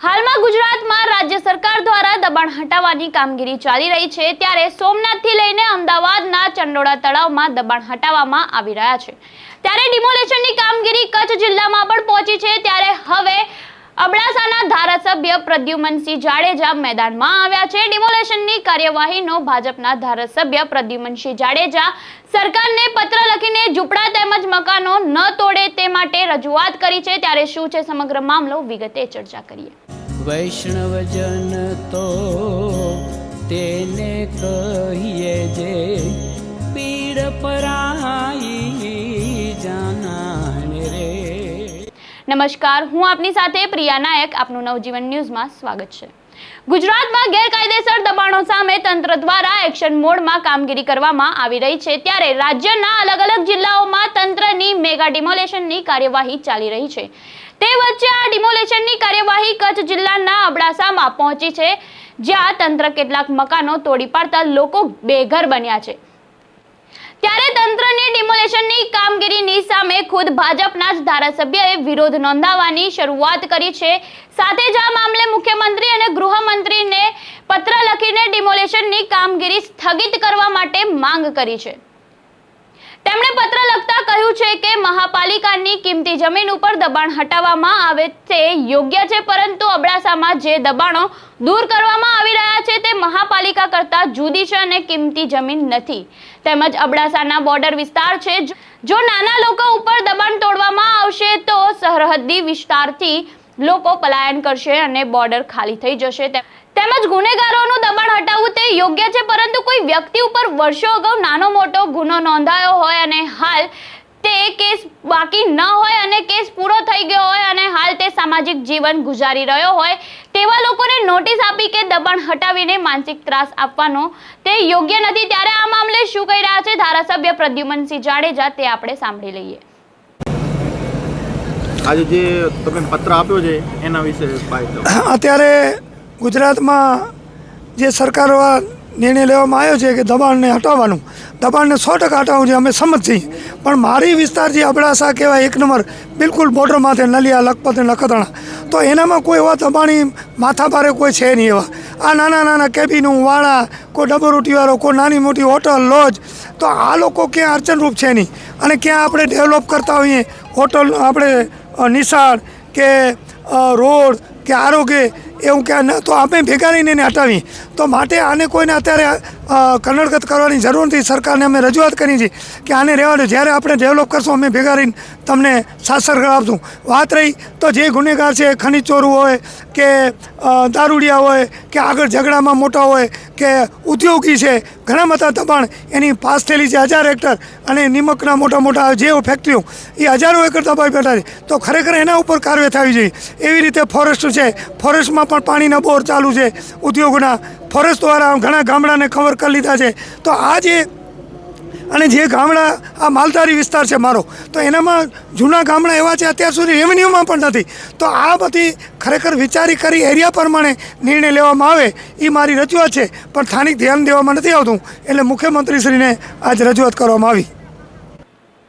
હાલમાં ગુજરાતમાં રાજ્ય સરકાર દ્વારા દબાણ હટાવવાની કામગીરી ચાલી રહી છે, ત્યારે સોમનાથથી લઈને અમદાવાદના ચંડોળા તળાવમાં દબાણ હટાવવામાં આવી રહ્યા છે। ત્યારે ડિમોલેશનની કામગીરી કચ્છ જિલ્લામાં પણ પહોંચી છે। ત્યારે હવે અબડાસાના ધારાસભ્ય પ્રદ્યુમનસિંહ જાડેજા મેદાનમાં આવ્યા છે। ડિમોલેશનની કાર્યવાહીનો ભાજપના ધારાસભ્ય પ્રદ્યુમનસિંહ જાડેજા સરકારને પત્ર લખીને ઝૂંપડા તેમજ મકાનો ન તોડે તે માટે રજૂઆત કરી છે। ત્યારે શું છે સમગ્ર મામલો, વિગતે ચર્ચા કરીએ। વૈષ્ણવજન તો તેને કહીએ જે પીડ પરાઈ જાનાને રે। નમસ્કાર, હું આપની સાથે પ્રિયા નાયક, આપનું નવજીવન ન્યૂઝમાં સ્વાગત છે। ગુજરાતમાં ગેરકાયદેસર દબાણો સામે તંત્ર દ્વારા એક્શન મોડમાં કામગીરી કરવામાં આવી રહી છે। ત્યારે રાજ્યના અલગ અલગ જિલ્લાઓમાં તંત્રની મેગા ડિમોલેશનની કાર્યવાહી ચાલી રહી છે। તે વચ્ચે આ ડિમોલેશનની કાર્યવાહી કચ્છ જિલ્લાના અબડાસામાં પહોંચી છે, જ્યાં તંત્ર કેટલાક મકાનો તોડી પાડતા લોકો બેઘર બન્યા છે। ત્યારે તંત્રની ડિમોલેશનની કામગીરીની સામે ખુદ ભાજપના જ ધારાસભ્યએ વિરોધ નોંધાવવાની શરૂઆત કરી છે। સાથે જ આ મામલે મુખ્યમંત્રી અને ગૃહમંત્રીને પત્ર લખીને ડિમોલેશનની કામગીરી સ્થગિત કરવા માટે માંગ કરી છે। તેમણે પત્ર લખતા કહ્યું છે કે મહાપાલિકાની કિંમતી જમીન ઉપર દબાણ હટાવવામાં આવે તે યોગ્ય છે, પરંતુ અબડાસામાં જે દબાણો દૂર કરવામાં આવી રહ્યા છે તે મહાપાલિકા કરતા જુદી છે અને કિંમતી જમીન નથી। તેમજ અબડાસાના બોર્ડર વિસ્તાર છે, જો નાના લોકો ઉપર દબાણ તોડવામાં આવશે તો સરહદી વિસ્તારથી લોકો પલાયન કરશે અને બોર્ડર ખાલી થઈ જશે। તેમજ ગુનેગારોનું દબાણ હટાવવું તે યોગ્ય છે, પરંતુ કોઈ વ્યક્તિ ઉપર વર્ષો અગાઉ નાનો મોટો ગુનો નોંધાયો હોય અને હાલ તે કેસ બાકી ન હોય અને કેસ પૂરો થઈ ગયો હોય અને હાલ તે સામાજિક જીવન ગુજારી રહ્યો હોય તેવા લોકોને નોટિસ આપી કે દબાણ હટાવીને માનસિક ત્રાસ આપવાનો તે યોગ્ય નથી। ત્યારે આ મામલે શું કહી રહ્યા છે ધારાસભ્ય પ્રદ્યુમનસિંહ જાડેજા તે આપણે સાંભળી લઈએ। આજે જે તમે પત્ર આપ્યો છે એના વિશે અત્યારે ગુજરાતમાં જે સરકાર નિર્ણય લેવામાં આવ્યો છે કે દબાણને હટાવવાનું, દબાણને 100% હટાવવું છે, અમે સમજ છીએ, પણ મારી વિસ્તાર જે અબડાસા કહેવાય 1 નંબર બિલકુલ બોર્ડર માથે નલિયા, લખપત અને નખત્રાણા, તો એનામાં કોઈ એવા દબાણી માથાભારે કોઈ છે નહીં એવા। આ નાના નાના કેબિનું વાળા, કોઈ ડબોરોટીવાળો, કોઈ નાની મોટી હોટલ, લોજ, તો આ લોકો ક્યાં અડચણરૂપ છે નહીં। અને ક્યાં આપણે ડેવલપ કરતા હોઈએ હોટલ, આપણે નિશાળ કે રોડ કે આરોગ્ય એવું ક્યાં ન, તો આપણે ભેગા રહીને એને હટાવીએ। તો માટે આને કોઈને અત્યારે કનડગત કરવાની જરૂર નથી। સરકારને અમે રજૂઆત કરી છે કે આને રહેવા દો, જ્યારે આપણે ડેવલપ કરશું અમે ભેગા રહીને તમને સાસર આપશું। વાત રહી તો જે ગુનેગાર છે, ખનીજ ચોરું હોય કે દારૂડિયા હોય કે આગળ ઝઘડામાં મોટા હોય કે ઉદ્યોગી છે, ઘણા બધા દબાણ એની પાસ થયેલી છે 1000 હેક્ટર, અને નિમકના મોટા મોટા જે ફેક્ટરીઓ એ હજારો એકર દબાઈ બેઠા છે, તો ખરેખર એના ઉપર કાર્યવાહી થવી જોઈએ। એવી રીતે ફોરેસ્ટ છે, ફોરેસ્ટમાં પણ પાણીના બોર ચાલુ છે ઉદ્યોગોના, ફોરેસ્ટ દ્વારા ઘણા ગામડાને કવર કરી લીધા છે। તો આ જે અને જે ગામડા આ માલધારી વિસ્તાર છે મારો, તો એનામાં જૂના ગામડા એવા છે અત્યાર સુધી રેવન્યુમાં પણ નથી। તો આ બધી ખરેખર વિચારી કરી એરિયા પ્રમાણે નિર્ણય લેવામાં આવે એ મારી રજૂઆત છે, પણ સ્થાનિક ધ્યાન દેવામાં નથી આવતું, એટલે મુખ્યમંત્રીશ્રીને આજ રજૂઆત કરવામાં આવી।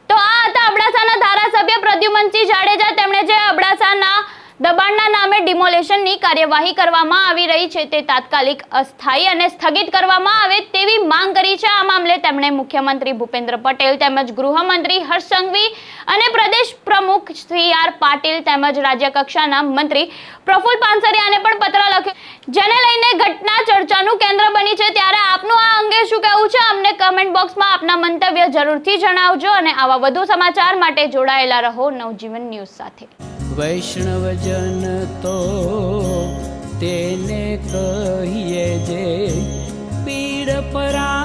તો આ હતા અબડાસાના ધારાસભ્ય પ્રદ્યુમનસિંહ જાડેજા। તેમણે જે અબડાસાના દબાણના નામે ડિમોલેશનની કાર્યવાહી કરવામાં આવી રહી છે તે તાત્કાલિક અસ્થાયી અને સ્થગિત કરવામાં આવે તેવી માંગ કરી છે। આ મામલે તેમણે મુખ્યમંત્રી ભૂપેન્દ્ર પટેલ તેમજ ગૃહમંત્રી હર્ષ સંઘવી અને પ્રદેશ પ્રમુખ CR પાટીલ તેમજ રાજ્ય કક્ષાના મંત્રી પ્રફુલ પાનસરિયાને પણ પત્ર લખ્યો, જેને લઈને ઘટના ચર્ચાનું કેન્દ્ર બની છે। ત્યારે આપનું આ અંગે શું કહેવું છે અમને કમેન્ટ બોક્સમાં આપના મંતવ્ય જરૂરથી જણાવજો, અને આવા વધુ સમાચાર માટે જોડાયેલા રહો નવજીવન ન્યૂઝ સાથે। વૈષ્ણવજન તો તેને કહીએ જે પીડ પરા